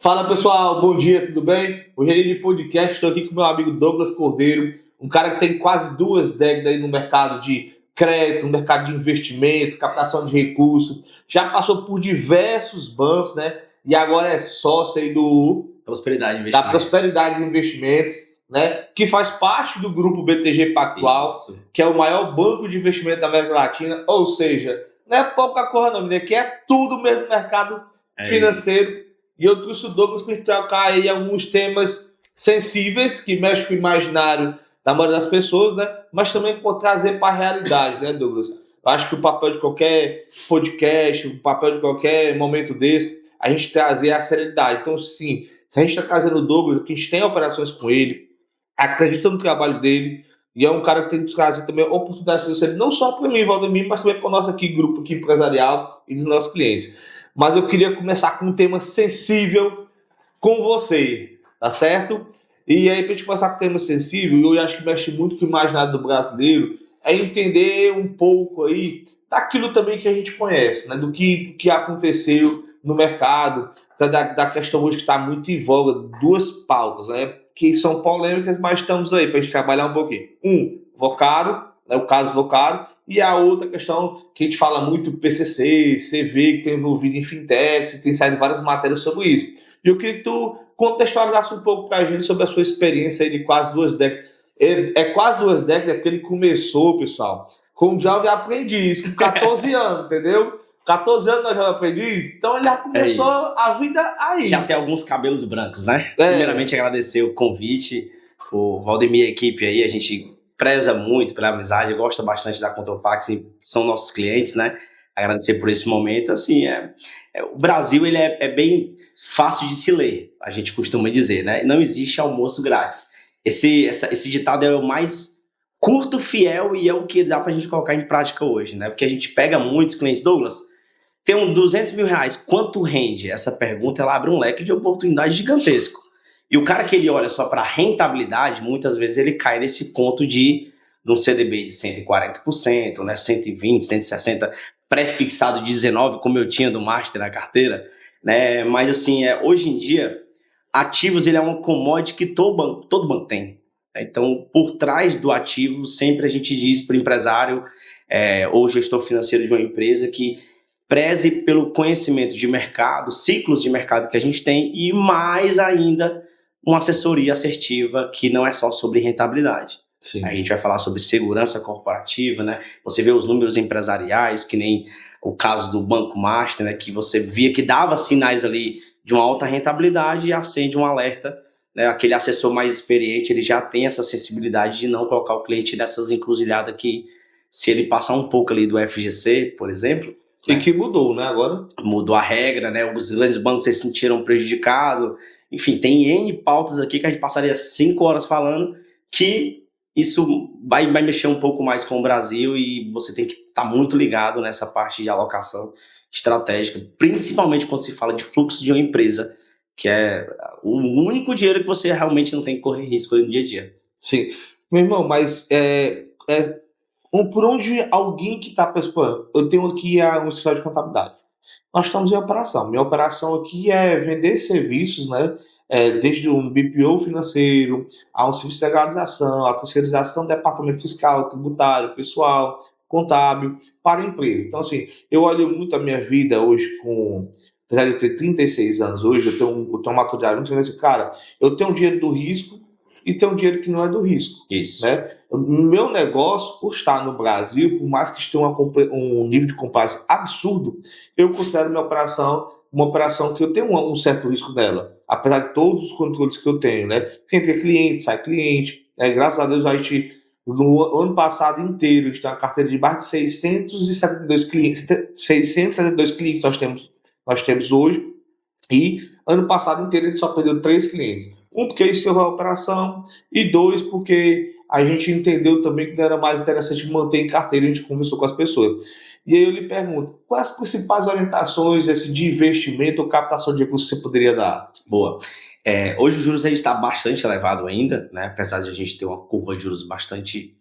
Fala pessoal, bom dia, tudo bem? Hoje é dia de podcast, estou aqui com meu amigo Douglas Cordeiro, um cara que tem quase 2 décadas aí no mercado de crédito, no mercado de investimento, captação de recursos, já passou por diversos bancos, né? E agora é sócio aí da Prosperidade Investimentos, né? Que faz parte do grupo BTG Pactual, que é o maior banco de investimento da América Latina, ou seja, não é pouca coisa não, né? Que é tudo mesmo no mercado financeiro. E eu trouxe o Douglas para trocar aí alguns temas sensíveis que mexem com o imaginário da maioria das pessoas, né? Mas também por trazer para a realidade, né, Douglas? Eu acho que o papel de qualquer podcast, o papel de qualquer momento desse, a gente trazer a seriedade. Então, sim, se a gente está trazendo o Douglas, que a gente tem operações com ele, acredita no trabalho dele, e é um cara que tem que trazer também oportunidades financeiras, não só para mim, Valdemir, mas também para o nosso grupo aqui empresarial e dos nossos clientes. Mas eu queria começar com um tema sensível com você, tá certo? E aí, para a gente começar com um tema sensível, eu acho que mexe muito com o imaginário do brasileiro, é entender um pouco aí daquilo também que a gente conhece, né? Do que aconteceu no mercado, da questão hoje que está muito em voga, duas pautas, né? Que são polêmicas, mas estamos aí para a gente trabalhar um pouquinho. Vocaro, né, o caso Vocaro, e a outra questão que a gente fala muito, PCC, CV, que tem envolvido em fintechs, e tem saído várias matérias sobre isso. E eu queria que tu contextualizasse um pouco para a gente sobre a sua experiência aí de quase 2 décadas. É quase 2 décadas, porque ele começou, pessoal, como jovem aprendiz, com 14 anos, entendeu? 14 anos nós jovem aprendiz, então ele já começou a vida aí. Já tem alguns cabelos brancos, né? Primeiramente, agradecer o convite, o Valdemir e a equipe aí, a gente preza muito pela amizade, gosta bastante da Contropax, são nossos clientes, né? Agradecer por esse momento. Assim, o Brasil ele é bem fácil de se ler, a gente costuma dizer, né? Não existe almoço grátis. Esse ditado é o mais curto, fiel e é o que dá pra gente colocar em prática hoje, né? Porque a gente pega muitos clientes. Douglas, tem R$200 mil, quanto rende? Essa pergunta ela abre um leque de oportunidade gigantesco. E o cara que ele olha só para rentabilidade, muitas vezes ele cai nesse conto de um CDB de 140%, né, 120%, 160%, pré-fixado de 19%, como eu tinha do Master na carteira. Né? Mas assim, hoje em dia, ativos ele é uma commodity que todo banco tem. Então, por trás do ativo, sempre a gente diz para o empresário ou gestor financeiro de uma empresa que preze pelo conhecimento de mercado, ciclos de mercado que a gente tem e mais ainda uma assessoria assertiva que não é só sobre rentabilidade. Sim. A gente vai falar sobre segurança corporativa, né? Você vê os números empresariais, que nem o caso do Banco Master, né? Que você via que dava sinais ali de uma alta rentabilidade e acende um alerta, né? Aquele assessor mais experiente, ele já tem essa sensibilidade de não colocar o cliente nessas encruzilhadas que, se ele passar um pouco ali do FGC, por exemplo... E que mudou, né, agora? Mudou a regra, né? Os grandes bancos se sentiram prejudicados. Enfim, tem N pautas aqui que a gente passaria 5 horas falando, que isso vai mexer um pouco mais com o Brasil e você tem que estar muito ligado nessa parte de alocação estratégica, principalmente quando se fala de fluxo de uma empresa, que é o único dinheiro que você realmente não tem que correr risco no dia a dia. Sim. Meu irmão, mas por onde alguém que está participando? Eu tenho aqui um escritório de contabilidade. Nós estamos em operação. Minha operação aqui é vender serviços, né? Desde um BPO financeiro, a um serviço de legalização, a terceirização do departamento fiscal, tributário, pessoal, contábil, para a empresa. Então, assim, eu olho muito a minha vida hoje apesar de eu ter 36 anos hoje, eu tenho uma maturidade muito grande. Cara, eu tenho um dinheiro do risco e tenho um dinheiro que não é do risco. Isso. Né? Meu negócio, por estar no Brasil, por mais que esteja um nível de compliance absurdo, eu considero minha operação uma operação que eu tenho um certo risco nela, apesar de todos os controles que eu tenho, né? Porque entra cliente, sai cliente, graças a Deus a gente, no ano passado inteiro, a gente tem uma carteira de mais de 672 clientes nós temos hoje, e ano passado inteiro a gente só perdeu 3 clientes. Porque encerrou a operação, e 2, porque a gente entendeu também que não era mais interessante manter em carteira, a gente conversou com as pessoas. E aí eu lhe pergunto, quais as principais orientações de investimento ou captação de recursos você poderia dar? Boa. Hoje o juros está bastante elevado ainda, né? Apesar de a gente ter uma curva de juros bastante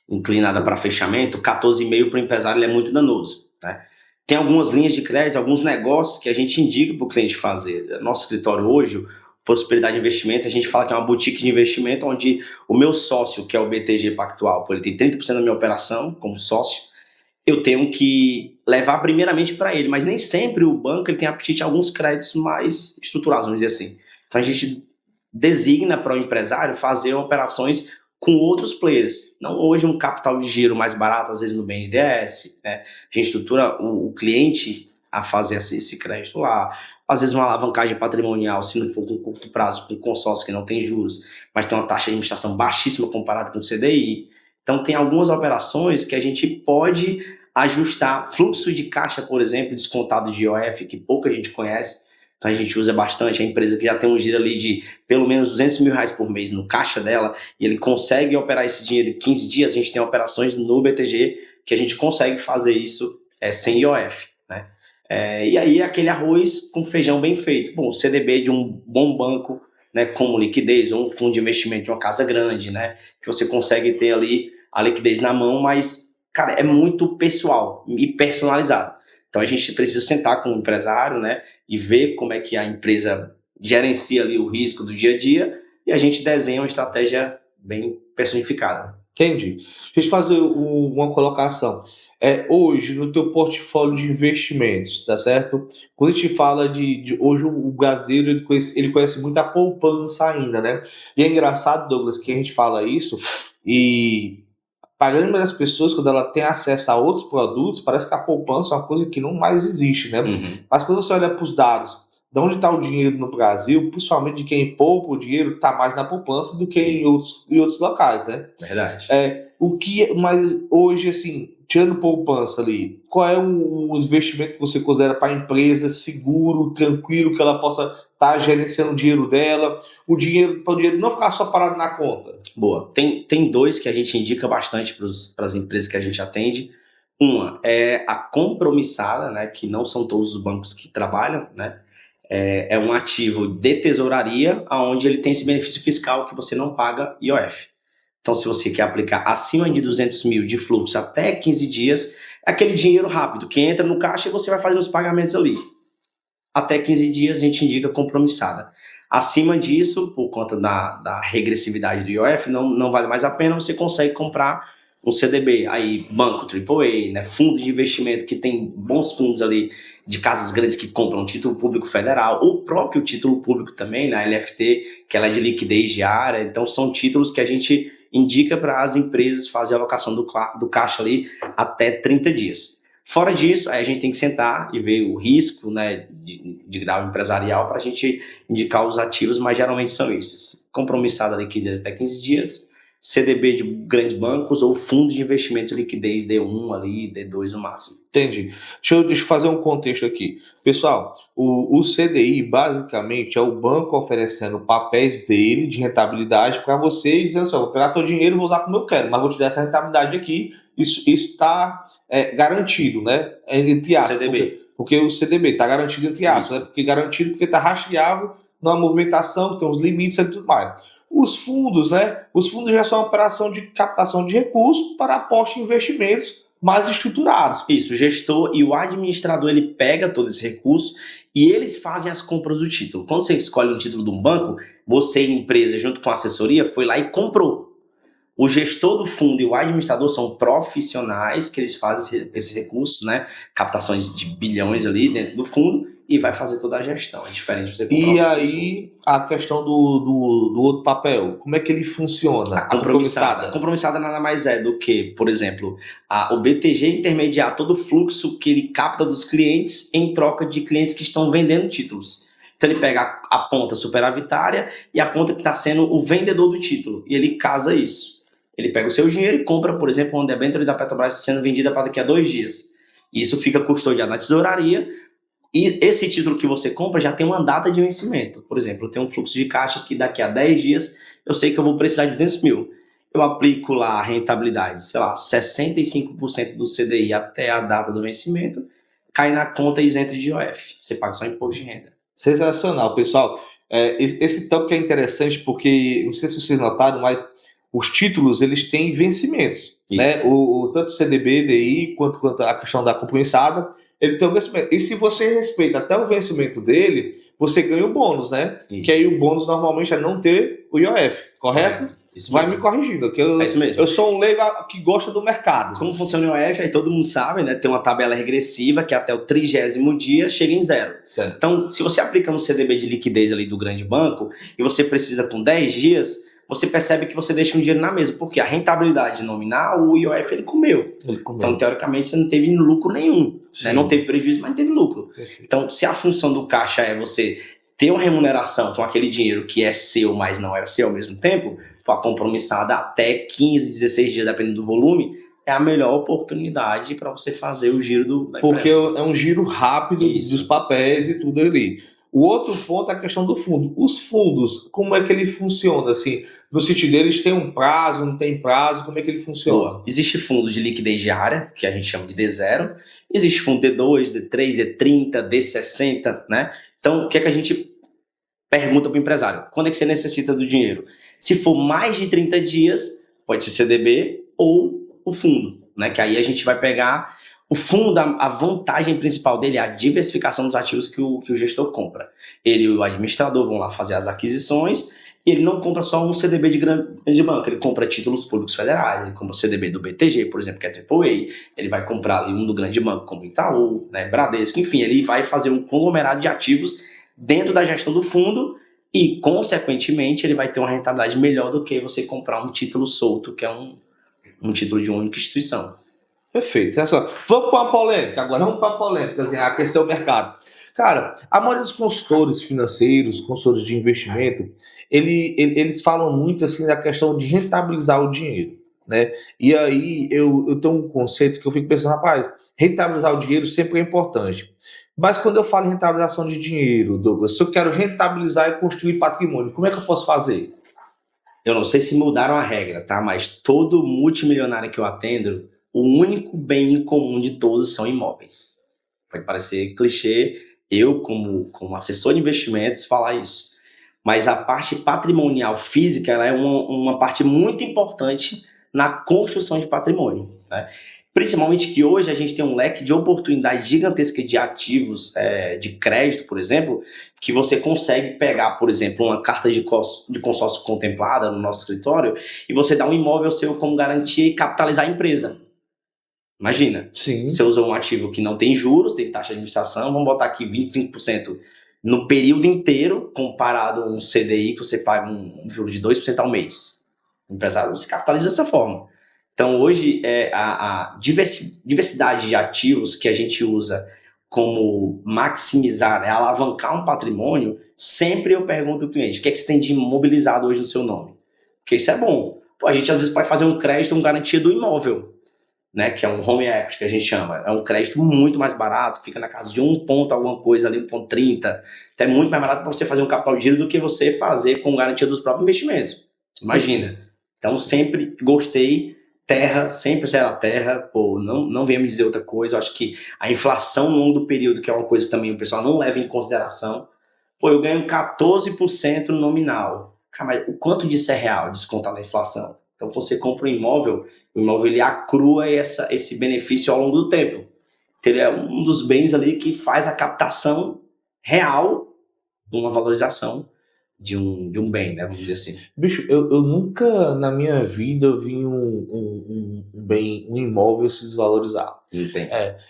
inclinada para fechamento, 14,5% para o empresário é muito danoso, né? tem algumas linhas de crédito, alguns negócios que a gente indica para o cliente fazer. Nosso escritório hoje, o Prosperidade Investimento, a gente fala que é uma boutique de investimento onde o meu sócio, que é o BTG Pactual, ele tem 30% da minha operação como sócio, eu tenho que levar primeiramente para ele, mas nem sempre o banco ele tem apetite a alguns créditos mais estruturados, vamos dizer assim. Então a gente designa para o empresário fazer operações com outros players. Não hoje um capital de giro mais barato, às vezes no BNDES, né? A gente estrutura o cliente a fazer esse crédito lá. Às vezes uma alavancagem patrimonial, se não for com curto prazo, com consórcio que não tem juros, mas tem uma taxa de administração baixíssima comparada com o CDI. Então tem algumas operações que a gente pode ajustar fluxo de caixa, por exemplo, descontado de IOF, que pouca gente conhece. Então a gente usa bastante, a empresa que já tem um giro ali de pelo menos 200 mil reais por mês no caixa dela, e ele consegue operar esse dinheiro em 15 dias, a gente tem operações no BTG que a gente consegue fazer isso sem IOF, né? E aí aquele arroz com feijão bem feito. Bom, o CDB de um bom banco, né, como liquidez, ou um fundo de investimento de uma casa grande, né, que você consegue ter ali a liquidez na mão, mas, cara, é muito pessoal e personalizado. Então a gente precisa sentar com o empresário, né, e ver como é que a empresa gerencia ali o risco do dia a dia e a gente desenha uma estratégia bem personificada. Entendi. Deixa eu fazer uma colocação. Hoje, no teu portfólio de investimentos, tá certo? Quando a gente fala hoje o brasileiro, ele conhece muito a poupança ainda, né? E é engraçado, Douglas, que a gente fala isso e para a grande maioria das pessoas, quando ela tem acesso a outros produtos, parece que a poupança é uma coisa que não mais existe, né? Uhum. Mas quando você olha para os dados, de onde está o dinheiro no Brasil, principalmente de quem poupa o dinheiro, está mais na poupança do que em outros locais, né? Verdade. Mas hoje, assim, tirando poupança ali, qual é o investimento que você considera para a empresa seguro, tranquilo, que ela possa estar gerenciando o dinheiro dela, para o dinheiro não ficar só parado na conta? Boa. Tem dois que a gente indica bastante para as empresas que a gente atende. Uma é a compromissada, né, que não são todos os bancos que trabalham, né? É um ativo de tesouraria, onde ele tem esse benefício fiscal que você não paga IOF. Então, se você quer aplicar acima de 200 mil de fluxo até 15 dias, é aquele dinheiro rápido que entra no caixa e você vai fazendo os pagamentos ali. Até 15 dias a gente indica compromissada. Acima disso, por conta da regressividade do IOF, não vale mais a pena, você consegue comprar um CDB, aí banco AAA, né, fundo de investimento que tem bons fundos ali de casas grandes que compram título público federal, o próprio título público também, na LFT, que ela é de liquidez diária. Então são títulos que a gente indica para as empresas fazer a alocação do caixa ali até 30 dias. Fora disso, aí a gente tem que sentar e ver o risco, né, de grau empresarial para a gente indicar os ativos, mas geralmente são esses. Compromissado ali 15 dias até 15 dias, CDB de grandes bancos ou fundos de investimento de liquidez D1 ali, D2 no máximo. Entendi. Deixa eu fazer um contexto aqui. Pessoal, o CDI basicamente é o banco oferecendo papéis dele de rentabilidade para você e dizendo assim, vou pegar teu dinheiro e vou usar como eu quero, mas vou te dar essa rentabilidade aqui. Isso está garantido, né? Entre aspas. CDB. Porque o CDB está garantido entre aspas, né? Porque garantido porque está rastreável numa movimentação, tem os limites e tudo mais. Os fundos, né? Os fundos já são uma operação de captação de recursos para aporte em investimentos mais estruturados. Isso, o gestor e o administrador, ele pega todo esse recurso e eles fazem as compras do título. Quando você escolhe um título de um banco, você e a empresa, junto com a assessoria, foi lá e comprou. O gestor do fundo e o administrador são profissionais que eles fazem esses recursos, né? Captações de bilhões ali dentro do fundo e vai fazer toda a gestão. É diferente de você comprar E aí, a questão do outro papel, como é que ele funciona? A compromissada. A compromissada nada mais é do que, por exemplo, o BTG intermediar todo o fluxo que ele capta dos clientes em troca de clientes que estão vendendo títulos. Então ele pega a ponta superavitária e a ponta que está sendo o vendedor do título e ele casa isso. Ele pega o seu dinheiro e compra, por exemplo, uma debênture da Petrobras sendo vendida para daqui a 2 dias. Isso fica custodiado na tesouraria e esse título que você compra já tem uma data de vencimento. Por exemplo, eu tenho um fluxo de caixa que daqui a 10 dias eu sei que eu vou precisar de 200 mil. Eu aplico lá a rentabilidade, sei lá, 65% do CDI até a data do vencimento, cai na conta isenta de IOF. Você paga só imposto de renda. Sensacional, pessoal. Esse tópico é interessante porque, não sei se vocês notaram, mas os títulos, eles têm vencimentos, né? Tanto o CDB, DI, quanto a questão da compromissada, ele tem um vencimento. E se você respeita até o vencimento dele, você ganha o bônus, né? Isso. Que aí o bônus normalmente é não ter o IOF, correto? Isso Vai mesmo. me corrigindo, que É isso mesmo. eu sou um leigo que gosta do mercado. Como funciona o IOF, aí todo mundo sabe, né? Tem uma tabela regressiva que até o 30º dia chega em zero. Certo. Então, se você aplica no CDB de liquidez ali do grande banco e você precisa com 10 dias, você percebe que você deixa um dinheiro na mesa, porque a rentabilidade nominal, o IOF ele comeu. Então, teoricamente, você não teve lucro nenhum. Né? Não teve prejuízo, mas teve lucro. Perfeito. Então, se a função do caixa é você ter uma remuneração com aquele dinheiro que é seu, mas não é seu ao mesmo tempo, for compromissada até 15, 16 dias, dependendo do volume, é a melhor oportunidade para você fazer o giro da Porque empresa. é um giro rápido dos papéis e tudo ali. O outro ponto é a questão do fundo. Os fundos, como é que ele funciona? Assim, no sentido deles, tem um prazo, não tem prazo, como é que ele funciona? Existe fundos de liquidez diária, que a gente chama de D0. Existe fundo D2, D3, D30, D60, né? Então, o que é que a gente pergunta para o empresário? Quando é que você necessita do dinheiro? Se for mais de 30 dias, pode ser CDB ou o fundo, né? Que aí a gente vai pegar o fundo, a vantagem principal dele é a diversificação dos ativos que o gestor compra. Ele e o administrador vão lá fazer as aquisições e ele não compra só um CDB de grande banco, ele compra títulos públicos federais, ele compra o CDB do BTG, por exemplo, que é AAA, ele vai comprar ali um do grande banco, como Itaú, né, Bradesco, enfim, ele vai fazer um conglomerado de ativos dentro da gestão do fundo e, consequentemente, ele vai ter uma rentabilidade melhor do que você comprar um título solto, que é um título de uma única instituição. Perfeito. Vamos para uma polêmica agora, vamos para a polêmica, assim, aquecer o mercado. Cara, a maioria dos consultores financeiros, consultores de investimento, eles falam muito assim da questão de rentabilizar o dinheiro, né? E aí eu tenho um conceito que eu fico pensando, rapaz, rentabilizar o dinheiro sempre é importante. Mas quando eu falo em rentabilização de dinheiro, Douglas, se eu quero rentabilizar e construir patrimônio, como é que eu posso fazer? Eu não sei se mudaram a regra, tá? Mas todo multimilionário que eu atendo, o único bem em comum de todos são imóveis. Pode parecer clichê, eu como assessor de investimentos falar isso. Mas a parte patrimonial física ela é uma parte muito importante na construção de patrimônio, né? Principalmente que hoje a gente tem um leque de oportunidade gigantesca de ativos, de crédito, por exemplo, que você consegue pegar, por exemplo, uma carta de consórcio contemplada no nosso escritório e você dá um imóvel seu como garantia e capitalizar a empresa. Imagina, Sim. Você usou um ativo que não tem juros, tem taxa de administração, vamos botar aqui 25% no período inteiro, comparado a um CDI que você paga um juro de 2% ao mês. O empresário se capitaliza dessa forma. Então, hoje, a diversidade de ativos que a gente usa como maximizar, alavancar um patrimônio, sempre eu pergunto ao cliente, o que é que você tem de imobilizado hoje no seu nome? Porque isso é bom. A gente, às vezes, pode fazer um crédito, uma garantia do imóvel, né, que é um home equity, que a gente chama. É um crédito muito mais barato, fica na casa de 1 ponto alguma coisa ali, 1,30. Então, é muito mais barato para você fazer um capital de giro do que você fazer com garantia dos próprios investimentos. Imagina. Então, sempre gostei. Terra, sempre será terra, pô, não venha me dizer outra coisa. Eu acho que a inflação ao longo do período, que é uma coisa que também o pessoal não leva em consideração, pô, eu ganho 14% nominal. Cara, mas o quanto disso é real, descontado da inflação? Então, você compra um imóvel, o imóvel ele acrua esse benefício ao longo do tempo. Então, ele é um dos bens ali que faz a captação real de uma valorização de um bem, né? Vamos dizer assim. Bicho, eu nunca na minha vida vi um bem, um imóvel se desvalorizar. Não tem.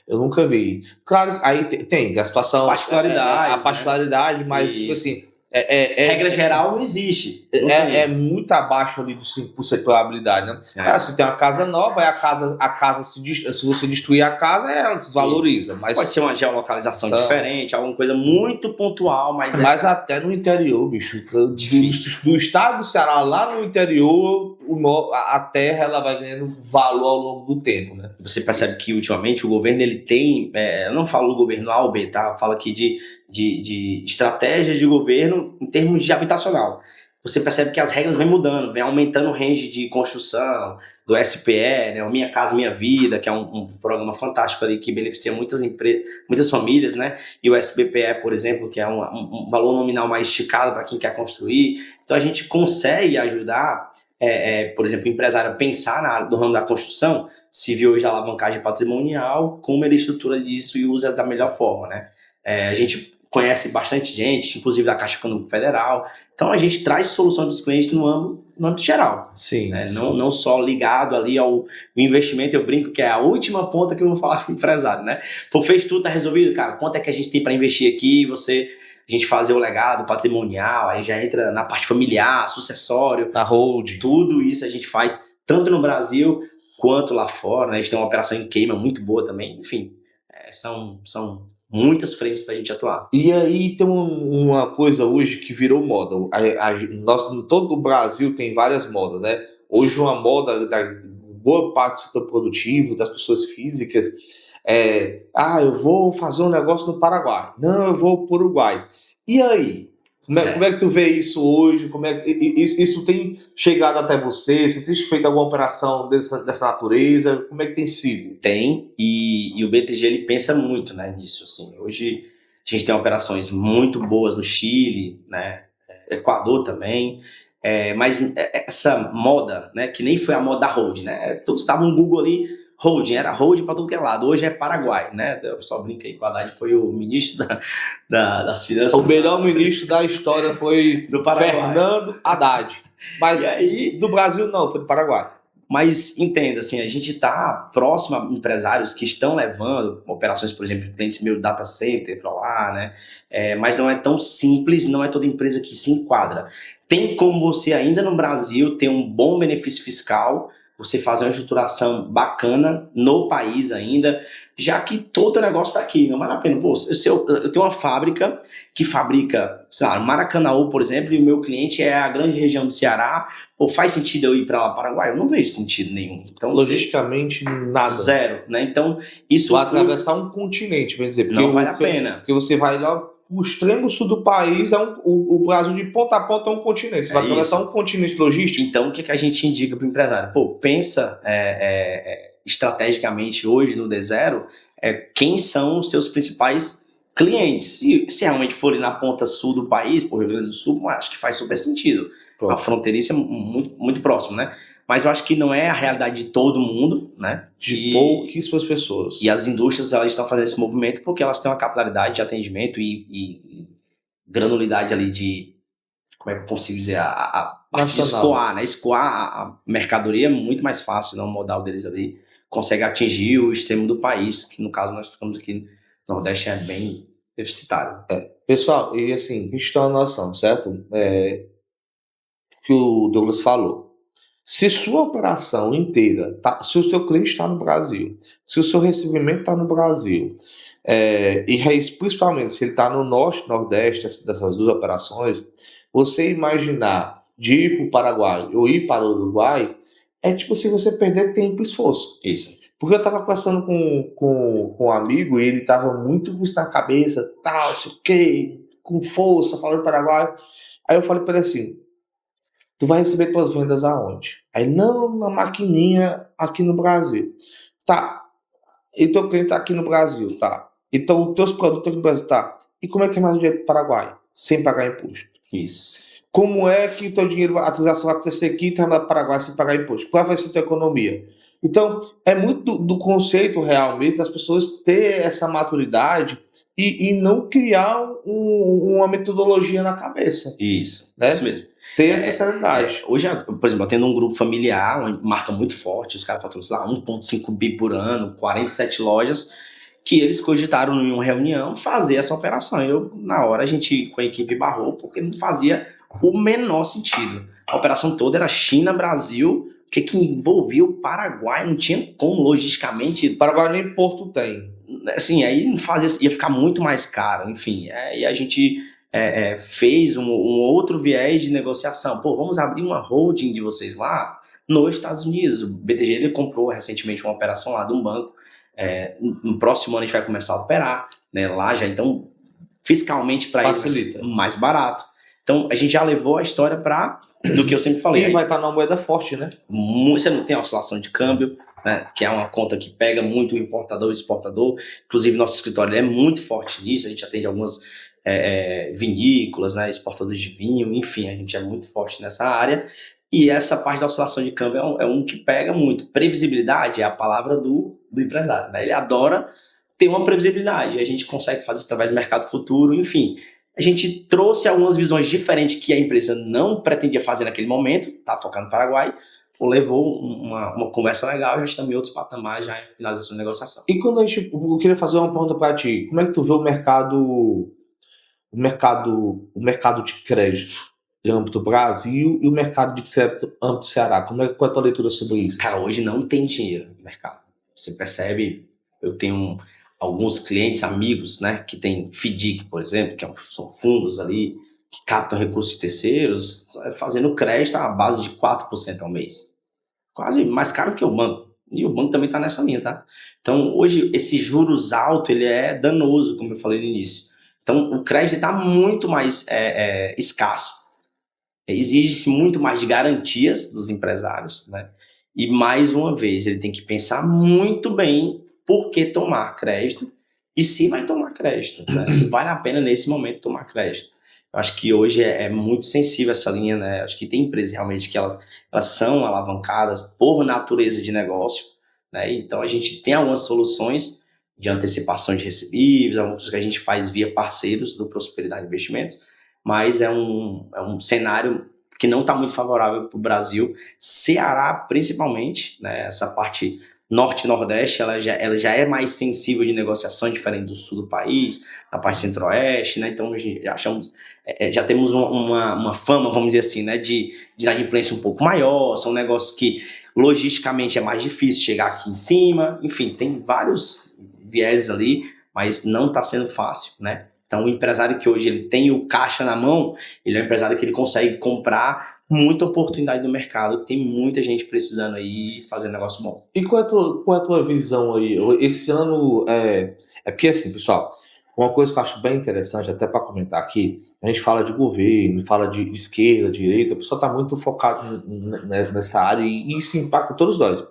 Eu nunca vi. Claro, aí tem a situação. Particularidade. A particularidade, mas, Isso. tipo assim. Regra geral não existe. É muito abaixo ali dos 5% de probabilidade, né? Se tem uma casa nova, a casa se você destruir a casa, ela se desvaloriza. Mas pode ser uma geolocalização diferente, alguma coisa muito pontual, mas até no interior, bicho. Do estado do Ceará, lá no interior, a terra ela vai ganhando valor ao longo do tempo, né? Você percebe que ultimamente o governo ele tem, eu não falo do governo A ou B, tá? Eu falo aqui de estratégias de governo em termos de habitacional. você percebe que as regras vêm mudando, vem aumentando o range de construção, do SPE, né, o Minha Casa Minha Vida, que é um programa fantástico ali que beneficia muitas empresas, muitas famílias, né? E o SBPE, por exemplo, que é um valor nominal mais esticado para quem quer construir. Então a gente consegue ajudar, por exemplo, o empresário a pensar no ramo da construção, se viu hoje a alavancagem patrimonial, como ele estrutura isso e usa da melhor forma, né? A gente conhece bastante gente, inclusive da Caixa Econômica Federal. Então a gente traz soluções dos clientes no âmbito geral. Sim, né? sim. Não só ligado ali ao investimento. Eu brinco que é a última ponta que eu vou falar com o empresário, né? Pô, fez tudo, tá resolvido, cara. Quanto é que a gente tem para investir aqui? A gente fazer o legado patrimonial, aí já entra na parte familiar, sucessório. Na hold. Tudo isso a gente faz tanto no Brasil quanto lá fora, né? A gente tem uma operação em queima muito boa também. Enfim, são muitas frentes para a gente atuar. E aí tem uma coisa hoje que virou moda. Todo o Brasil tem várias modas, né? Hoje uma moda da boa parte do setor produtivo, das pessoas físicas, eu vou fazer um negócio no Paraguai. Não, eu vou para o Uruguai. E aí? Como é que tu vê isso hoje? Isso tem chegado até você? Você tem feito alguma operação dessa natureza? Como é que tem sido? Tem, e o BTG ele pensa muito, né, nisso. Assim. Hoje a gente tem operações muito boas no Chile, né, Equador também, mas essa moda, né, que nem foi a moda da hold, né, todos estavam no Google ali, holding, era holding para todo que é lado. Hoje é Paraguai, né? O pessoal brinca aí, o Haddad foi o ministro das finanças. O melhor ministro da história foi do Paraguai. Fernando Haddad. Mas aí, do Brasil não, foi do Paraguai. Mas entenda, assim, a gente está próximo a empresários que estão levando operações, por exemplo, clientes meio data center para lá, né? Mas não é tão simples, não é toda empresa que se enquadra. Tem como você ainda no Brasil ter um bom benefício fiscal, você fazer uma estruturação bacana no país ainda, já que todo o negócio está aqui, não vale a pena. Pô, eu tenho uma fábrica que fabrica, sei lá, Maracanaú, por exemplo, e o meu cliente é a grande região do Ceará. Pô, faz sentido eu ir para lá, Paraguai? Eu não vejo sentido nenhum. Então, logisticamente, nada. Zero, né? Então, isso... Vai atravessar um continente, bem dizer. Não vale a pena. Porque você vai lá... O extremo sul do país, o Brasil de ponta a ponta é um continente. Você vai atravessar um continente logístico. Então, o que a gente indica para o empresário? Pô, pensa estrategicamente hoje no D0, quem são os seus principais clientes. Se realmente forem na ponta sul do país, por Rio Grande do Sul, acho que faz super sentido. A fronteiriça é muito, muito próximo, né? Mas eu acho que não é a realidade de todo mundo, né? De pouquíssimas pessoas. E as indústrias, elas estão fazendo esse movimento porque elas têm uma capilaridade de atendimento e granulidade ali de, como é que eu consigo dizer, a parte de escoar, né? Escoar a mercadoria é muito mais fácil, né? O modal deles ali consegue atingir o extremo do país, que no caso nós ficamos aqui no Nordeste é bem deficitário. Pessoal, e assim, a gente tem uma noção, certo? Que o Douglas falou. Se sua operação inteira, se o seu cliente está no Brasil, se o seu recebimento está no Brasil, principalmente se ele está no Norte, Nordeste, dessas duas operações, você imaginar de ir para o Paraguai ou ir para o Uruguai, é tipo se você perder tempo e esforço. Isso. Porque eu estava conversando com um amigo e ele estava muito com isso na cabeça, tal, sei o quê, com força, falando do Paraguai. Aí eu falei para ele assim, tu vai receber tuas vendas aonde? Aí, não, na maquininha aqui no Brasil. Tá. E teu cliente tá aqui no Brasil, tá. Então, os teus produtos aqui no Brasil, tá. E como é que tem mais dinheiro pro Paraguai? Sem pagar imposto. Isso. Como é que teu dinheiro, a transação vai acontecer aqui e tá no Paraguai sem pagar imposto? Qual vai ser a tua economia? Então, é muito do conceito real mesmo das pessoas ter essa maturidade e não criar uma metodologia na cabeça. Isso, né? Isso mesmo. Ter essa seriedade. Hoje, por exemplo, eu tenho um grupo familiar, uma marca muito forte, os caras faturam, sei lá, 1,5 bi por ano, 47 lojas, que eles cogitaram em uma reunião fazer essa operação. Eu, na hora, a gente com a equipe barrou, porque não fazia o menor sentido. A operação toda era China, Brasil, que envolvia o Paraguai, não tinha como logisticamente. O Paraguai nem porto tem. Assim, aí não fazia, ia ficar muito mais caro, enfim. E a gente fez um outro viés de negociação. Pô, vamos abrir uma holding de vocês lá nos Estados Unidos. O BTG ele comprou recentemente uma operação lá de um banco. No próximo ano a gente vai começar a operar, né, lá já, então fiscalmente para eles mais barato. Então, a gente já levou a história para do que eu sempre falei. E vai estar numa moeda forte, né? Você não tem oscilação de câmbio, né, que é uma conta que pega muito o importador e o exportador. Inclusive, nosso escritório é muito forte nisso. A gente atende algumas vinícolas, né, exportadores de vinho, enfim, a gente é muito forte nessa área. E essa parte da oscilação de câmbio é um que pega muito. Previsibilidade é a palavra do empresário, né? Ele adora ter uma previsibilidade. A gente consegue fazer isso através do mercado futuro, enfim. A gente trouxe algumas visões diferentes que a empresa não pretendia fazer naquele momento, tá focando no Paraguai, levou uma conversa legal, já estamos em outros patamares, já em finalização de negociação. E quando eu queria fazer uma pergunta para ti, como é que tu vê o mercado de crédito em âmbito Brasil e o mercado de crédito em âmbito Ceará? Qual é a tua leitura sobre isso? Cara, hoje não tem dinheiro no mercado. Você percebe, eu tenho alguns clientes, amigos, né, que tem FDIC, por exemplo, que são fundos ali, que captam recursos terceiros, fazendo crédito à base de 4% ao mês. Quase mais caro que o banco. E o banco também está nessa linha, tá? Então, hoje, esse juros alto, ele é danoso, como eu falei no início. Então, o crédito está muito mais escasso. Exige-se muito mais de garantias dos empresários, né? E, mais uma vez, ele tem que pensar muito bem por que tomar crédito e se vai tomar crédito, né? Se vale a pena, nesse momento, tomar crédito. Eu acho que hoje é muito sensível essa linha, né? Acho que tem empresas realmente que elas são alavancadas por natureza de negócio, né? Então, a gente tem algumas soluções de antecipação de recebíveis, algumas que a gente faz via parceiros do Prosperidade Investimentos, mas é um cenário que não está muito favorável para o Brasil. Ceará, principalmente, né? Essa parte norte e nordeste, ela já é mais sensível de negociação, diferente do sul do país, a parte centro-oeste, né? Então, já temos uma fama, vamos dizer assim, né? De inadimplência um pouco maior, são negócios que logisticamente é mais difícil chegar aqui em cima, enfim, tem vários viés ali, mas não está sendo fácil, né? Então, o empresário que hoje ele tem o caixa na mão, ele é um empresário que ele consegue comprar muita oportunidade no mercado. Tem muita gente precisando aí fazer um negócio bom. E qual é a tua visão aí? Esse ano porque assim, pessoal, uma coisa que eu acho bem interessante, até para comentar aqui, a gente fala de governo, fala de esquerda, direita, o pessoal está muito focado nessa área e isso impacta todos nós.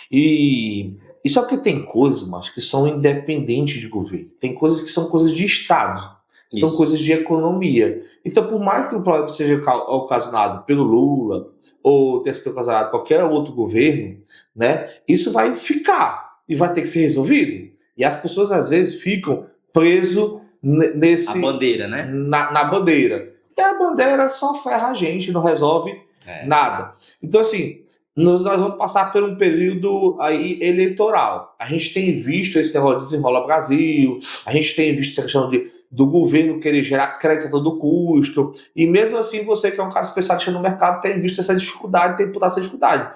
E só porque tem coisas, mas que são independentes de governo. Tem coisas que são coisas de Estado. São coisas de economia. Então, por mais que o problema seja ocasionado pelo Lula ou tenha sido ocasionado por qualquer outro governo, né, isso vai ficar e vai ter que ser resolvido. E as pessoas, às vezes, ficam presas nesse... A bandeira, né? Na bandeira. E a bandeira só ferra a gente, não resolve nada. Então, assim... Nós vamos passar por um período aí eleitoral. A gente tem visto esse negócio de Desenrola Brasil, a gente tem visto essa questão do governo querer gerar crédito a todo custo, e mesmo assim você que é um cara especialista no mercado tem visto essa dificuldade, tem imputado essa dificuldade.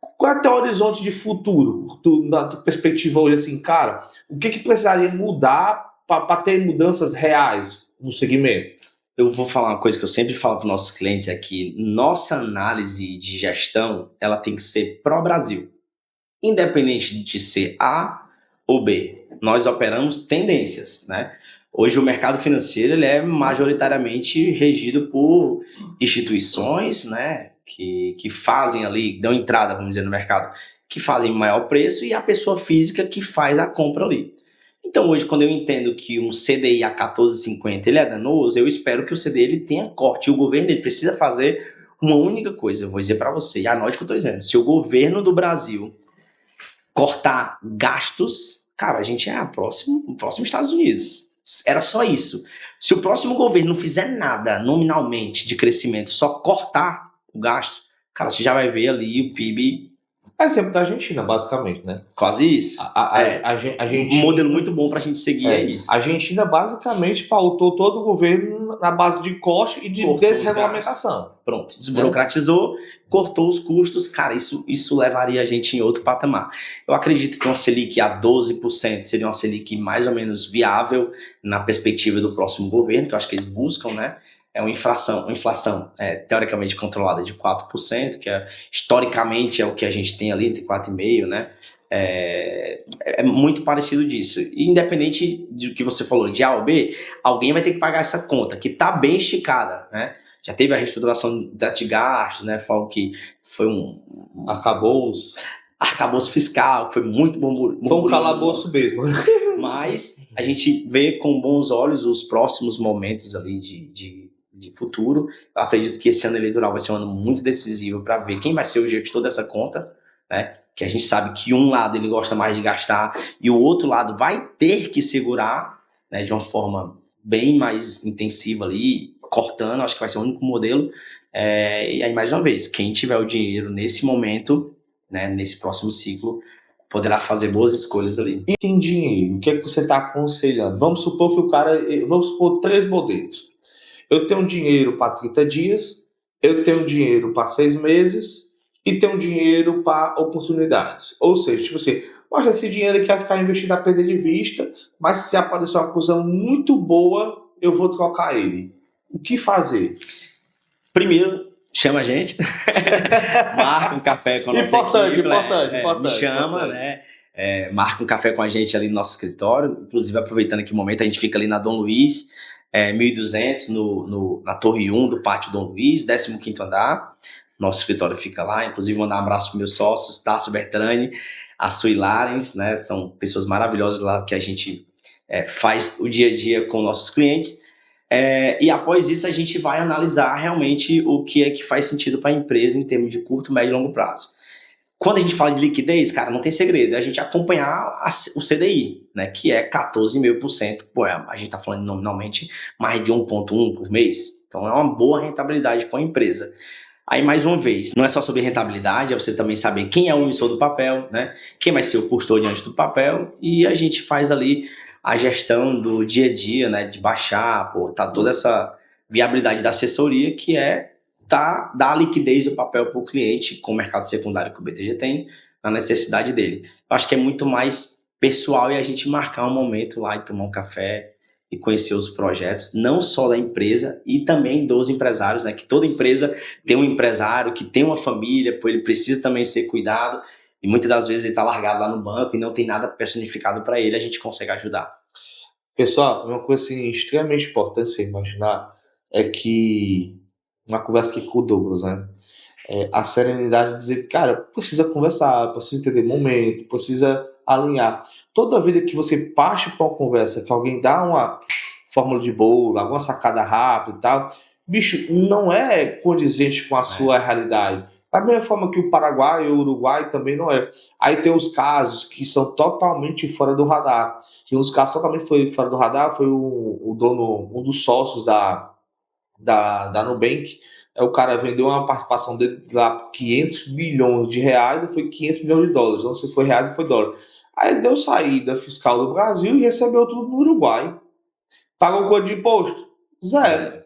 Qual é o teu horizonte de futuro, na tua perspectiva hoje, assim, cara, o que precisaria mudar para ter mudanças reais no segmento? Eu vou falar uma coisa que eu sempre falo para os nossos clientes, é que nossa análise de gestão, ela tem que ser pró-Brasil. Independente de ser A ou B, nós operamos tendências, né? Hoje o mercado financeiro ele é majoritariamente regido por instituições, né? Que fazem ali, dão entrada, vamos dizer, no mercado, que fazem maior preço e a pessoa física que faz a compra ali. Então hoje, quando eu entendo que um CDI a 14,50 ele é danoso, eu espero que o CDI ele tenha corte. E o governo ele precisa fazer uma única coisa, eu vou dizer para você, e anote o que eu estou dizendo. Se o governo do Brasil cortar gastos, cara, a gente é o próximo Estados Unidos. Era só isso. Se o próximo governo não fizer nada nominalmente de crescimento, só cortar o gasto, cara, você já vai ver ali o PIB... É exemplo da Argentina, basicamente, né? Quase isso. A gente, um modelo muito bom pra gente seguir é isso. A Argentina basicamente pautou todo o governo na base de corte e de desregulamentação. Pronto, desburocratizou, cortou os custos. Cara, isso levaria a gente em outro patamar. Eu acredito que uma Selic a 12% seria uma Selic mais ou menos viável na perspectiva do próximo governo, que eu acho que eles buscam, né? uma inflação teoricamente controlada de 4%, que historicamente é o que a gente tem ali, entre 4,5%, né? É muito parecido disso. E independente do que você falou, de A ou B, alguém vai ter que pagar essa conta, que está bem esticada, né? Já teve a reestruturação de gastos, né? Falou que foi arcabouço fiscal, que foi muito bom. Foi um calabouço mesmo. Mas a gente vê com bons olhos os próximos momentos ali de futuro. Eu acredito que esse ano eleitoral vai ser um ano muito decisivo para ver quem vai ser o gestor dessa conta, né? Que a gente sabe que um lado ele gosta mais de gastar e o outro lado vai ter que segurar, né, de uma forma bem mais intensiva ali, cortando. Acho que vai ser o único modelo. E aí, mais uma vez, quem tiver o dinheiro nesse momento, né, nesse próximo ciclo, poderá fazer boas escolhas ali. E tem dinheiro, o que é que você está aconselhando? Vamos supor que vamos supor 3 modelos. Eu tenho dinheiro para 30 dias, eu tenho dinheiro para 6 meses e tenho dinheiro para oportunidades. Ou seja, tipo assim, mas esse dinheiro aqui vai ficar investido a perder de vista, mas se aparecer uma coisa muito boa, eu vou trocar ele. O que fazer? Primeiro, chama a gente, marca um café com a nossa equipe. Importante. Me chama, né? Marca um café com a gente ali no nosso escritório. Inclusive, aproveitando aqui o momento, a gente fica ali na Dom Luiz, 1200, na Torre 1 do Pátio Dom Luiz, 15º andar. Nosso escritório fica lá. Inclusive, mandar um abraço para meus sócios, Tássio Bertrani, a Sui Larens, né? São pessoas maravilhosas lá que a gente faz o dia a dia com nossos clientes. E após isso a gente vai analisar realmente o que é que faz sentido para a empresa em termos de curto, médio e longo prazo. Quando a gente fala de liquidez, cara, não tem segredo, é a gente acompanhar o CDI, né, que é 14,5%. Pô, a gente está falando nominalmente mais de 1,1 por mês, então é uma boa rentabilidade para a empresa. Aí, mais uma vez, não é só sobre rentabilidade, é você também saber quem é o emissor do papel, né, quem vai ser o custodiante do papel, e a gente faz ali a gestão do dia a dia, né, de baixar, tá toda essa viabilidade da assessoria, que dar a liquidez do papel para o cliente, com o mercado secundário que o BTG tem, na necessidade dele. Eu acho que é muito mais pessoal e a gente marcar um momento lá e tomar um café e conhecer os projetos, não só da empresa e também dos empresários, né, que toda empresa tem um empresário que tem uma família, ele precisa também ser cuidado. E muitas das vezes ele está largado lá no banco e não tem nada personificado para ele, a gente consegue ajudar. Pessoal, uma coisa assim, extremamente importante você imaginar é que, uma conversa aqui com o Douglas, né? A serenidade de dizer, cara, precisa conversar, precisa entender momento, precisa alinhar. Toda vida que você parte para uma conversa, que alguém dá uma fórmula de bolo, alguma sacada rápida e tal, bicho, não é condizente com a sua realidade. Da mesma forma que o Paraguai e o Uruguai também não é. Aí tem os casos que são totalmente fora do radar. E um dos casos totalmente fora do radar foi o dono, um dos sócios da Nubank. O cara vendeu uma participação dele lá por 500 milhões de reais e foi 500 milhões de dólares. Não sei se foi reais ou foi dólar. Aí ele deu saída fiscal do Brasil e recebeu tudo no Uruguai. Pagou quanto de imposto? Zero.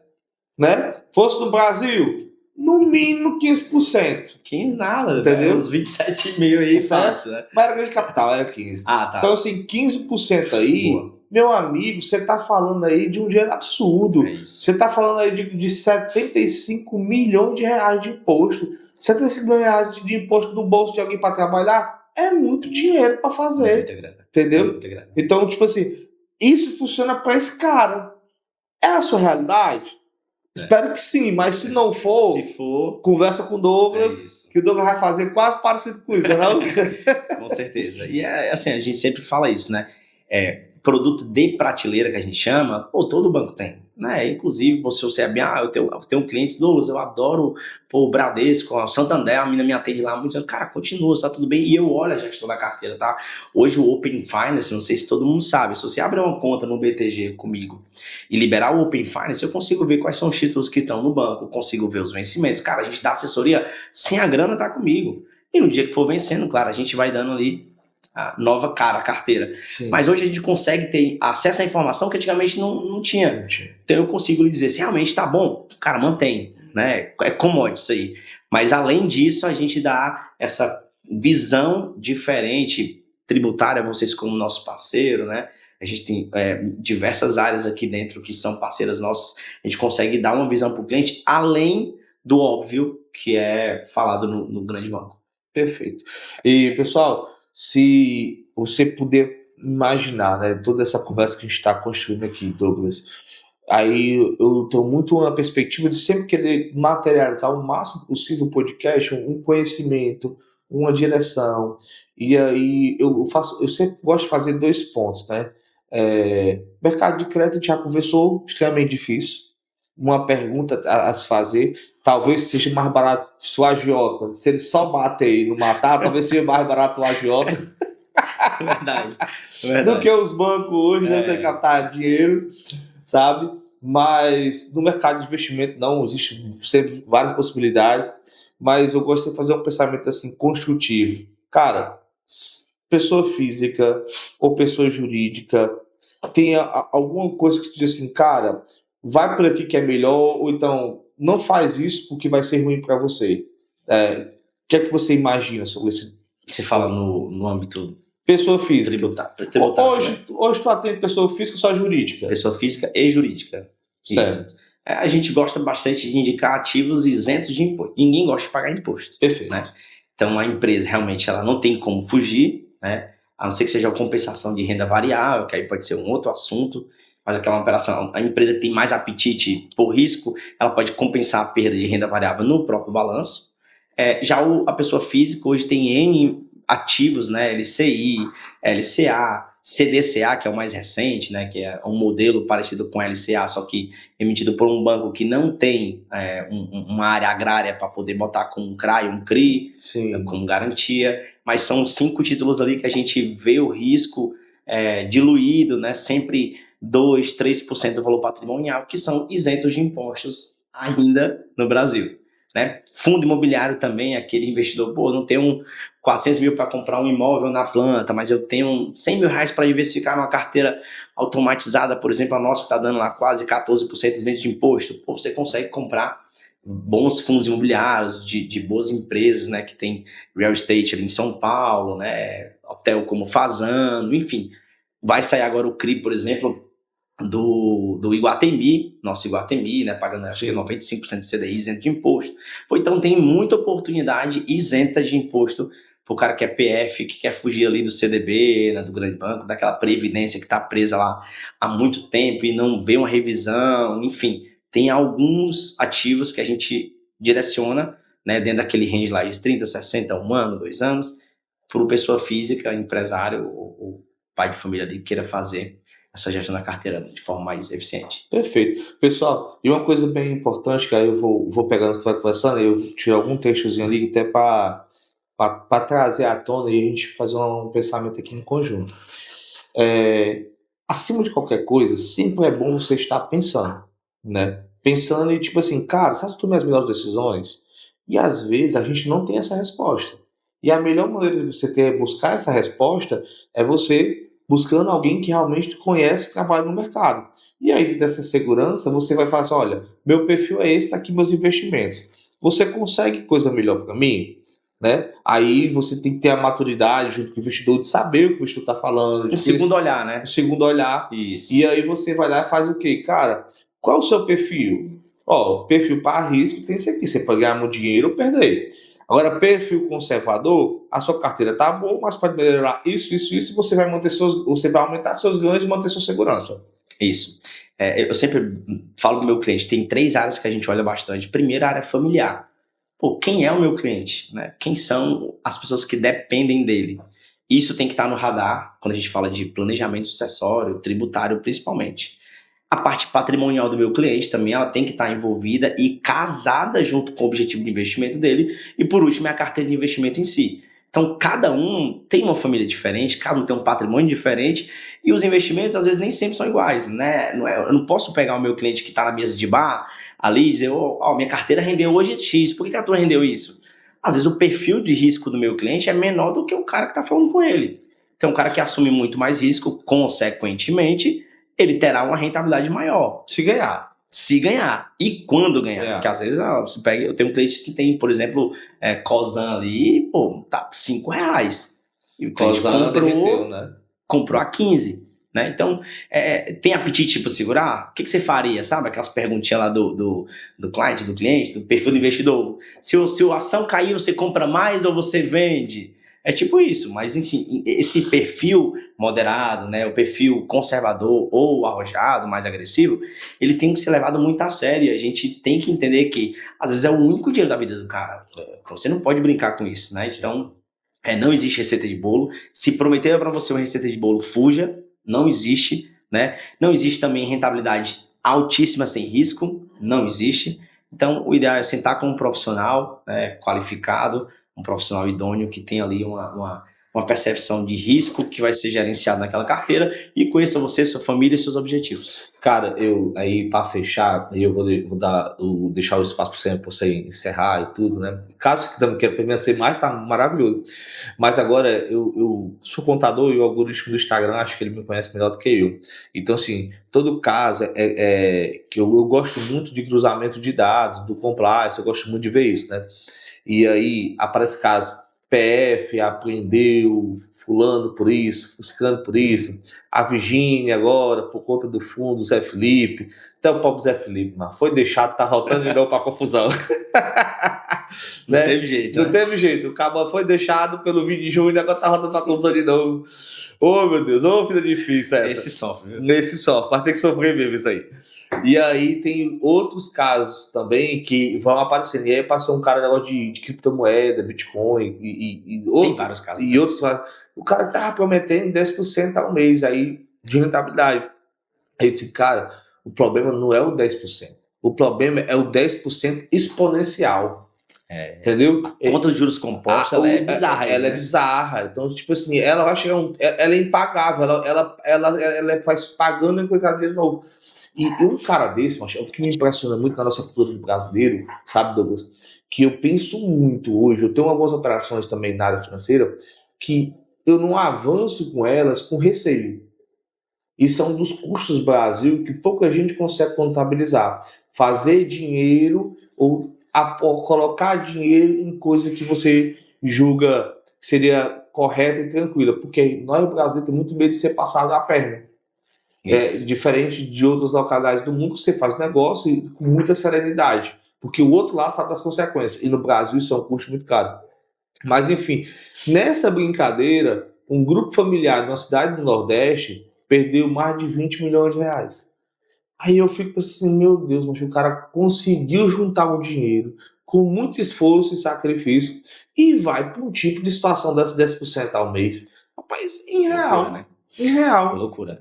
Né? Fosse no Brasil, no mínimo 15%. 15 nada, entendeu? Uns 27 mil aí, fácil, né? Mas era grande capital, era 15%. Ah, tá. Então, assim, 15% aí, boa. Meu amigo, você tá falando aí de um dinheiro absurdo. Você tá falando aí de 75 milhões de reais de imposto. 75 milhões de reais de imposto no bolso de alguém para trabalhar é muito dinheiro para fazer. Muita grana. Entendeu? Muita grana. Então, tipo assim, isso funciona para esse cara. É a sua realidade? Espero que sim, mas se não for, conversa com o Douglas, que o Douglas vai fazer quase parecido com isso, não? Com certeza. E assim, a gente sempre fala isso, né? Produto de prateleira que a gente chama, todo banco tem, né? Inclusive, se você é bem, eu tenho clientes, Douglas, eu adoro o Bradesco, o Santander, a menina me atende lá muito, dizendo, cara, continua, tá tudo bem, e eu olho a gestão da carteira, tá? Hoje o Open Finance, não sei se todo mundo sabe, se você abrir uma conta no BTG comigo e liberar o Open Finance, eu consigo ver quais são os títulos que estão no banco, consigo ver os vencimentos, cara, a gente dá assessoria sem a grana tá comigo, e no dia que for vencendo, claro, a gente vai dando ali a nova cara, a carteira. Sim. Mas hoje a gente consegue ter acesso à informação que antigamente não tinha. Então eu consigo lhe dizer, se realmente está bom, cara, mantém, né? É commodity isso aí. Mas além disso, a gente dá essa visão diferente, tributária, vocês como nosso parceiro, né? A gente tem diversas áreas aqui dentro que são parceiras nossas. A gente consegue dar uma visão para o cliente além do óbvio que é falado no grande banco. Perfeito. E, pessoal, se você puder imaginar, né, toda essa conversa que a gente está construindo aqui, Douglas, aí eu tenho muito uma perspectiva de sempre querer materializar o máximo possível o podcast, um conhecimento, uma direção. E aí eu sempre gosto de fazer 2 pontos, né? Mercado de crédito a gente já conversou, extremamente difícil. Uma pergunta a se fazer, talvez seja mais barato se o agiota, se ele só bater e não matar, talvez seja mais barato o agiota Verdade. do que os bancos hoje, né? Você captar dinheiro, sabe? Mas no mercado de investimento não, existe sempre várias possibilidades, mas eu gosto de fazer um pensamento assim construtivo. Cara, pessoa física ou pessoa jurídica, tem alguma coisa que tu diz assim, cara, vai por aqui que é melhor, ou então não faz isso porque vai ser ruim para você. O que é que você imagina sobre isso? Você fala no âmbito Pessoa física. Tributário, Hoje tu atende pessoa física ou só jurídica? Pessoa física e jurídica. Certo. Isso. A gente gosta bastante de indicar ativos isentos de imposto. Ninguém gosta de pagar imposto. Perfeito. Né? Então, a empresa realmente ela não tem como fugir, né? A não ser que seja a compensação de renda variável, que aí pode ser um outro assunto, mas aquela operação, a empresa que tem mais apetite por risco, ela pode compensar a perda de renda variável no próprio balanço. Já a pessoa física hoje tem N ativos, né? LCI, LCA, CDCA, que é o mais recente, né? Que é um modelo parecido com LCA, só que emitido por um banco que não tem uma área agrária para poder botar com um CRA e um CRI, como garantia, mas são 5 títulos ali que a gente vê o risco diluído, né? Sempre 2, 3% do valor patrimonial, que são isentos de impostos ainda no Brasil. Né? Fundo imobiliário também, aquele investidor, não tenho 400 mil para comprar um imóvel na planta, mas eu tenho 100 mil reais para diversificar numa carteira automatizada, por exemplo, a nossa que está dando lá quase 14% isento de imposto. Você consegue comprar bons fundos imobiliários de boas empresas, né, que tem real estate ali em São Paulo, né, hotel como Fazano, enfim. Vai sair agora o CRI, por exemplo, do Iguatemi, nosso Iguatemi, né, pagando acho que 95% do CDI isento de imposto. Então tem muita oportunidade isenta de imposto para o cara que é PF, que quer fugir ali do CDB, né, do grande banco, daquela previdência que está presa lá há muito tempo e não vê uma revisão, enfim. Tem alguns ativos que a gente direciona, né, dentro daquele range lá de 30, 60, 1 ano, 2 anos, para o pessoa física, empresário ou pai de família ali que queira fazer essa gestão da carteira de forma mais eficiente. Perfeito. Pessoal, e uma coisa bem importante, que aí eu vou pegando o que tu vai conversando, eu tirei algum textozinho ali até para trazer à tona e a gente fazer um pensamento aqui em conjunto. Acima de qualquer coisa, sempre é bom você estar pensando, né? Pensando e tipo assim, cara, será que eu tomei as melhores decisões? E às vezes a gente não tem essa resposta. E a melhor maneira de você buscar essa resposta é você buscando alguém que realmente conhece e trabalha no mercado. E aí, dessa segurança, você vai falar assim, olha, meu perfil é esse, tá aqui meus investimentos. Você consegue coisa melhor para mim? Né? Aí você tem que ter a maturidade junto com o investidor de saber o que o investidor está falando. Um segundo olhar, né? Um segundo olhar. Isso. E aí você vai lá e faz o quê? Cara, qual é o seu perfil? Perfil para risco tem isso aqui. Você pode ganhar muito dinheiro ou perder. Agora, perfil conservador, a sua carteira tá boa, mas pode melhorar isso, e você vai aumentar seus ganhos e manter sua segurança. Isso. Eu sempre falo pro meu cliente, tem 3 áreas que a gente olha bastante. Primeira, a área familiar. Quem é o meu cliente? Né? Quem são as pessoas que dependem dele? Isso tem que estar no radar, quando a gente fala de planejamento sucessório, tributário principalmente. A parte patrimonial do meu cliente também, ela tem que estar envolvida e casada junto com o objetivo de investimento dele. E por último, é a carteira de investimento em si. Então, cada um tem uma família diferente, cada um tem um patrimônio diferente e os investimentos, às vezes, nem sempre são iguais, né? Eu não posso pegar o meu cliente que está na mesa de bar ali e dizer, minha carteira rendeu hoje X, por que a tua rendeu isso? Às vezes, o perfil de risco do meu cliente é menor do que o cara que está falando com ele. Então, um cara que assume muito mais risco, consequentemente, ele terá uma rentabilidade maior. Se ganhar. E quando ganhar. Porque às vezes você pega, eu tenho um cliente que tem, por exemplo, Cosan ali, tá R$5. E o cliente comprou a 15. né? Então, tem apetite para segurar? O que você faria? Sabe aquelas perguntinhas lá do cliente, do cliente, do perfil do investidor? Se a ação cair, você compra mais ou você vende? É tipo isso, mas enfim, esse perfil moderado, né, o perfil conservador ou arrojado, mais agressivo, ele tem que ser levado muito a sério. A gente tem que entender que, às vezes, é o único dinheiro da vida do cara. Então, você não pode brincar com isso, né? Sim. Então, não existe receita de bolo. Se prometer para você uma receita de bolo, fuja. Não existe, né? Não existe também rentabilidade altíssima sem risco. Não existe. Então, o ideal é sentar com um profissional, né, qualificado, um profissional idôneo que tem ali uma percepção de risco que vai ser gerenciado naquela carteira e conheça você, sua família e seus objetivos. Cara, aí para fechar, eu vou deixar o espaço para você encerrar e tudo, né? Caso que também queira conhecer mais, tá maravilhoso. Mas agora, eu sou contador e o algoritmo do Instagram, acho que ele me conhece melhor do que eu. Então, assim, todo caso que eu gosto muito de cruzamento de dados, do compliance, eu gosto muito de ver isso, né? E aí aparece caso, PF apreendeu fulano por isso, ciclano por isso, a Virgínia agora, por conta do fundo, Zé Felipe. Então o pobre Zé Felipe, mas foi deixado, tá voltando de novo pra confusão. Não teve jeito. Não teve jeito. O cabo foi deixado pelo Vini Júnior, agora tá rodando pra confusão de novo. Ô, meu Deus, vida difícil essa. Esse sofre, viu? Esse sofre, mas tem que sofrer mesmo isso aí. E aí tem outros casos também que vão aparecendo. E aí passou um cara negócio de criptomoeda, Bitcoin e outros. Tem vários casos. E outros. O cara tava prometendo 10% ao mês aí de rentabilidade. Aí eu disse, cara, o problema não é o 10%. O problema é o 10% exponencial. Entendeu? A conta de juros compostos, ela é bizarra. Ela é bizarra. Então, tipo assim, ela vai chegar. Ela é impagável. Ela faz pagando e coitado de novo. E um cara desse, macho, é o que me impressiona muito na nossa cultura do brasileiro, sabe, Douglas? Que eu penso muito hoje. Eu tenho algumas operações também na área financeira que eu não avanço com elas com receio. E são dos custos do Brasil que pouca gente consegue contabilizar. Fazer dinheiro ou colocar dinheiro em coisa que você julga seria correta e tranquila. Porque nós, brasileiros, temos muito medo de ser passado a perna. Diferente de outras localidades do mundo, você faz negócio com muita serenidade. Porque o outro lá sabe das consequências. E no Brasil isso é um custo muito caro. Mas, enfim, nessa brincadeira, um grupo familiar de uma cidade do Nordeste perdeu mais de 20 milhões de reais. Aí eu fico assim, meu Deus, mas o cara conseguiu juntar o dinheiro com muito esforço e sacrifício e vai para um tipo de situação dessa 10% ao mês. Rapaz, irreal, loucura, né? Irreal. Loucura.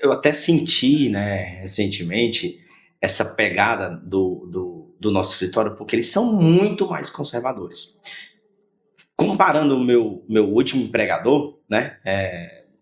Eu até senti, né, recentemente, essa pegada do nosso escritório, porque eles são muito mais conservadores. Comparando o meu último empregador, né,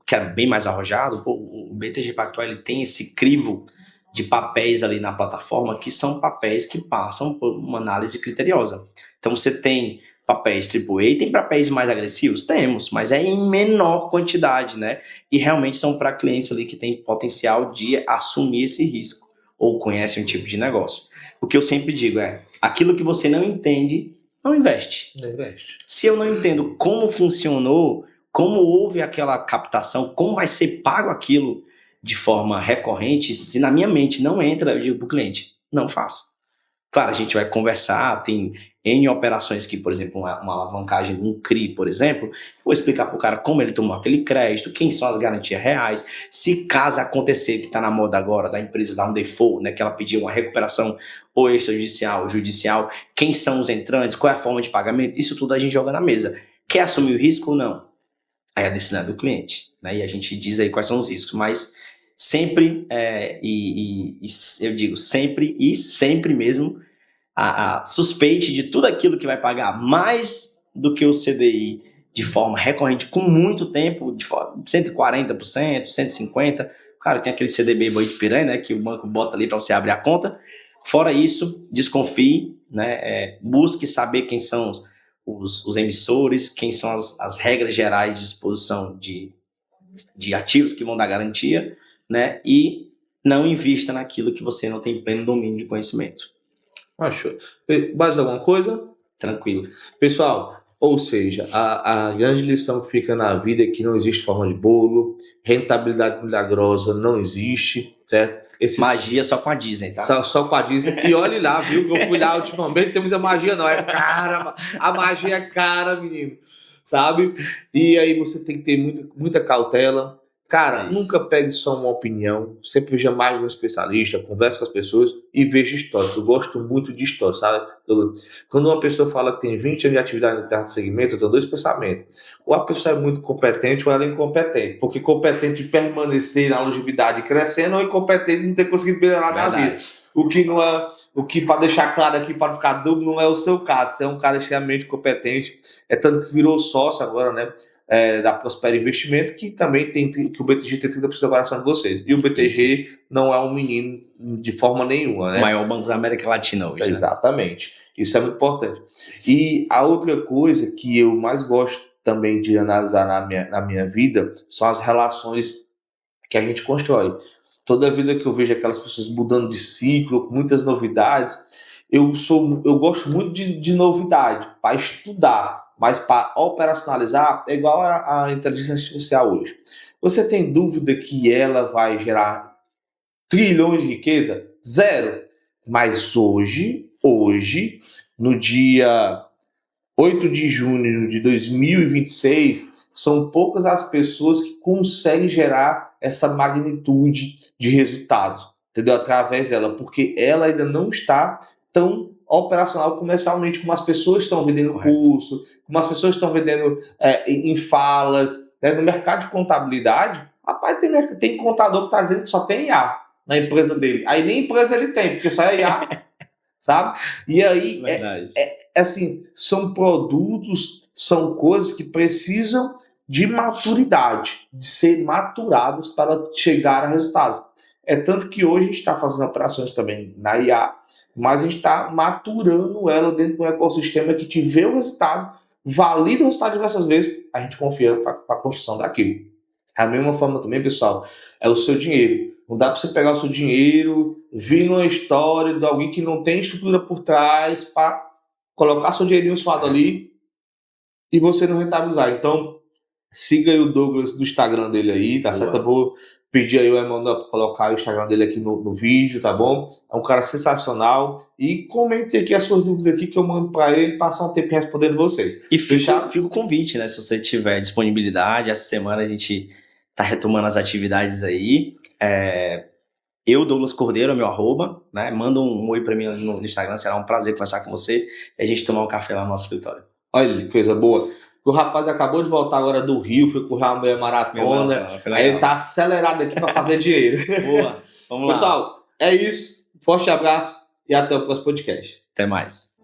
que era bem mais arrojado, o BTG Pactual ele tem esse crivo de papéis ali na plataforma que são papéis que passam por uma análise criteriosa. Então você tem papéis AAA, tem papéis mais agressivos? Temos, mas é em menor quantidade, né? E realmente são para clientes ali que têm potencial de assumir esse risco ou conhecem um tipo de negócio. O que eu sempre digo é, aquilo que você não entende, não investe. Não investe. Se eu não entendo como funcionou, como houve aquela captação, como vai ser pago aquilo de forma recorrente, se na minha mente não entra, eu digo para o cliente, não faça. Claro, a gente vai conversar, tem N operações que, por exemplo, uma alavancagem de um CRI, por exemplo, vou explicar para o cara como ele tomou aquele crédito, quem são as garantias reais, se caso acontecer, que está na moda agora, da empresa dar um default, né, que ela pediu uma recuperação ou extrajudicial, judicial, quem são os entrantes, qual é a forma de pagamento, isso tudo a gente joga na mesa. Quer assumir o risco ou não? Aí a decisão é do cliente, né, e a gente diz aí quais são os riscos, mas sempre, eu digo sempre e sempre mesmo, suspeite de tudo aquilo que vai pagar mais do que o CDI de forma recorrente, com muito tempo, de forma 140%, 150%. Cara, tem aquele CDB Boi de Piranha, né, que o banco bota ali para você abrir a conta. Fora isso, desconfie, né, busque saber quem são os emissores, quem são as regras gerais de disposição de ativos que vão dar garantia, né, e não invista naquilo que você não tem pleno domínio de conhecimento. Achou. Mais alguma coisa? Tranquilo. Pessoal, Ou seja, a grande lição que fica na vida é que não existe forma de bolo, rentabilidade milagrosa não existe, certo? Magia só com a Disney, tá? Só com a Disney. E olhe lá, viu? Que eu fui lá ultimamente, não tem muita magia, não. É cara, a magia é cara, menino. Sabe? E aí você tem que ter muita cautela. Cara, nunca pegue só uma opinião. Sempre veja mais de um especialista, converse com as pessoas e veja história. Eu gosto muito de história, sabe? Quando uma pessoa fala que tem 20 anos de atividade no segmento, eu tenho dois pensamentos. Ou a pessoa é muito competente ou ela é incompetente. Porque competente permanecer na longevidade crescendo ou incompetente não ter conseguido melhorar na vida. O que para deixar claro aqui, para ficar dúvida, não é o seu caso. Você é um cara extremamente competente. É tanto que virou sócio agora, né? Da Prospera Investimento, que também tem, que o BTG tem 30% da operação de vocês. E o BTG não é um menino de forma nenhuma, né? O maior banco da América Latina hoje. Exatamente. Né? Isso é muito importante. E a outra coisa que eu mais gosto também de analisar na minha vida são as relações que a gente constrói. Toda vida que eu vejo aquelas pessoas mudando de ciclo, com muitas novidades, eu gosto muito de novidade, para estudar. Mas para operacionalizar, é igual a inteligência artificial hoje. Você tem dúvida que ela vai gerar trilhões de riqueza? Zero. Mas hoje, no dia 8 de junho de 2026, são poucas as pessoas que conseguem gerar essa magnitude de resultados, entendeu? Através dela, porque ela ainda não está tão operacional comercialmente, como as pessoas estão vendendo curso, como as pessoas estão vendendo em falas, né? No mercado de contabilidade, rapaz, tem contador que está dizendo que só tem IA na empresa dele. Aí nem empresa ele tem, porque só é IA, sabe? E aí, assim, são produtos, são coisas que precisam de maturidade, de ser maturadas para chegar a resultados. É tanto que hoje a gente está fazendo operações também na IA, mas a gente está maturando ela dentro de um ecossistema que te vê o resultado, valida o resultado diversas vezes, a gente confia para a construção daquilo. A mesma forma também, pessoal, é o seu dinheiro. Não dá para você pegar o seu dinheiro, vir numa história de alguém que não tem estrutura por trás para colocar seu dinheirinho suado ali e você não rentabilizar. Então, siga aí o Douglas do Instagram dele aí, tá certo? Eu vou pedir aí o Emanuel para colocar o Instagram dele aqui no vídeo, tá bom? É um cara sensacional. E comente aqui as suas dúvidas aqui que eu mando para ele passar um tempo respondendo vocês. E fica o convite, né? Se você tiver disponibilidade, essa semana a gente tá retomando as atividades aí. Eu, Douglas Cordeiro, é meu @, né? Manda um oi para mim no Instagram, será um prazer conversar com você e a gente tomar um café lá no nosso escritório. Olha que coisa boa. O rapaz acabou de voltar agora do Rio, foi correr uma meia maratona. Aí ele tá acelerado aqui para fazer dinheiro. Boa, vamos lá. Pessoal, é isso. Forte abraço e até o próximo podcast. Até mais.